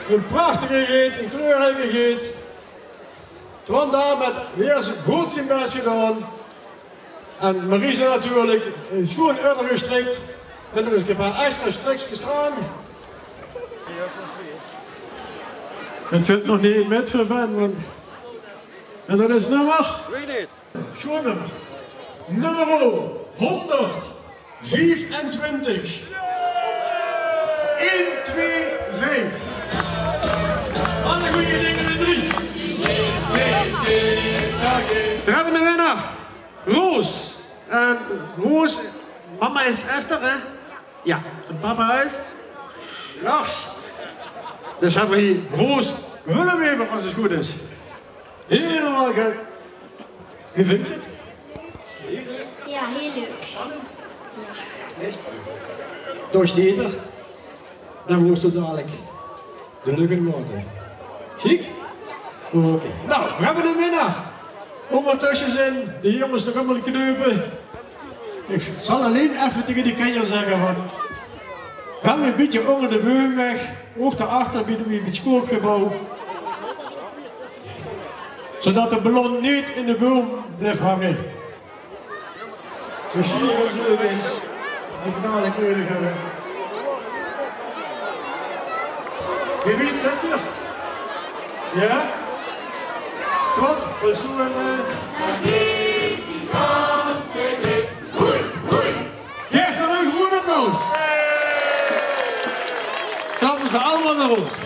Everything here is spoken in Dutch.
Een prachtige geet, een kleurrijke geet. Twan daar met weer zijn goed zijn best gedaan. En Marisa natuurlijk, schoon eerder gestrikt. Met nog eens een paar extra striks gestaan. Ik vind nog niet met voor Ben, want... En dat is nummer? Weet je niet? Schoon nummer. Nummer 124. 1, 2, 5. Alle goede dingen in 3. We hebben een winnaar. Roos. Roos, mama is Esther, hè? Ja, en papa is Lars. Dus hebben we hier Roos Willeweber, als het goed is. Helemaal goed. Hoe vindt je het? Ja, heel leuk. Door Steter. Dan moest het dadelijk de lukken worden. Chic? Oké. Nou, we hebben een winnaar. Ondertussen zijn de jongens nog allemaal knopen. Ik zal alleen even tegen die kinderen zeggen van... Ga een beetje onder de boom weg. Ook daarachter bieden we een beetje koopgebouw. Zodat de ballon niet in de boom blijft hangen. Dus hier gaan we even die dadelijk nodig hebben. Wie weet zit hier? Ja? Kom, we zoeken... Geef dan een groene applaus! Dat moeten we allemaal naar ons.